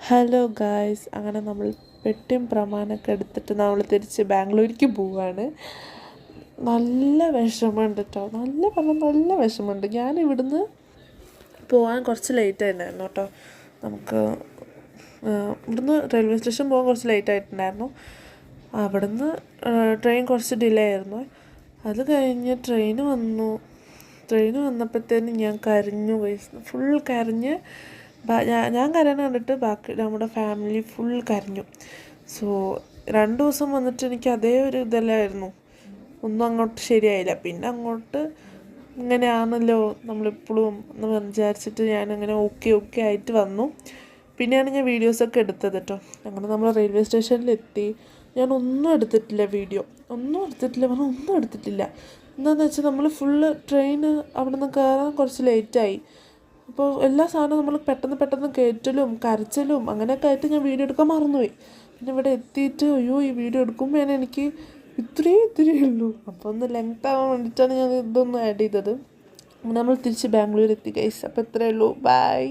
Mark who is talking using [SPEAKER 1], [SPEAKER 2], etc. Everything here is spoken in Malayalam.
[SPEAKER 1] ഹലോ ഗായ്സ്, അങ്ങനെ നമ്മൾ പെട്ടിയും പ്രമാണമൊക്കെ എടുത്തിട്ട് നമ്മൾ തിരിച്ച് ബാംഗ്ലൂർക്ക് പോവാണ്. നല്ല വിഷമമുണ്ട് കേട്ടോ, നല്ല വിഷമമുണ്ട്. ഞാൻ ഇവിടുന്ന് പോകാൻ കുറച്ച് ലേറ്റ് ആയിട്ടുണ്ടായിരുന്നു കേട്ടോ. നമുക്ക് ഇവിടുന്ന് റെയിൽവേ സ്റ്റേഷൻ പോകാൻ കുറച്ച് ലേറ്റ് ആയിട്ടുണ്ടായിരുന്നു. അവിടുന്ന് ട്രെയിൻ കുറച്ച് ഡിലേ ആയിരുന്നു. അത് കഴിഞ്ഞ് ട്രെയിൻ വന്നപ്പോഴത്തേനും ഞാൻ കരഞ്ഞു, ഫുൾ കരഞ്ഞ്. ഞാൻ കരയണ കണ്ടിട്ട് ബാക്കി നമ്മുടെ ഫാമിലി ഫുൾ കരഞ്ഞു. സോ 2 ദിവസം വന്നിട്ട് എനിക്ക് അതേ ഒരു ഇതല്ലായിരുന്നു, ഒന്നും അങ്ങോട്ട് ശരിയായില്ല. പിന്നെ അങ്ങോട്ട് ഇങ്ങനെയാണല്ലോ നമ്മളിപ്പോഴും എന്ന് വിചാരിച്ചിട്ട് ഞാനങ്ങനെ ഓക്കെ ആയിട്ട് വന്നു. പിന്നെയാണ് ഞാൻ വീഡിയോസൊക്കെ എടുത്തത് കേട്ടോ. അങ്ങനെ നമ്മൾ റെയിൽവേ സ്റ്റേഷനിലെത്തി. ഞാൻ ഒന്നും എടുത്തിട്ടില്ല, ഒന്നും എടുത്തിട്ടില്ല. എന്താണെന്ന് വെച്ചാൽ നമ്മൾ ഫുള്ള് ട്രെയിന് അവിടെ നിന്ന് കയറാൻ കുറച്ച് ലേറ്റായി. അപ്പോൾ എല്ലാ സാധനവും നമ്മൾ പെട്ടെന്ന് കയറ്റലും കരച്ചിലും അങ്ങനെയൊക്കെ ആയിട്ട് ഞാൻ വീഡിയോ എടുക്കാൻ മറന്നുപോയി. പിന്നെ ഇവിടെ എത്തിയിട്ട് ഈ വീഡിയോ എടുക്കുമ്പോൾ എനിക്ക് ഇത്രയേ ഉള്ളൂ. അപ്പോൾ ഒന്ന് ലെങ്ത് ആവാൻ വേണ്ടിയിട്ടാണ് ഞാൻ ഇതൊന്ന് ആഡ് ചെയ്തത്. നമ്മൾ തിരിച്ച് ബാംഗ്ലൂർ എത്തി ഗൈസ്. അപ്പോൾ ഇത്രയേ ഉള്ളൂ, ബൈ.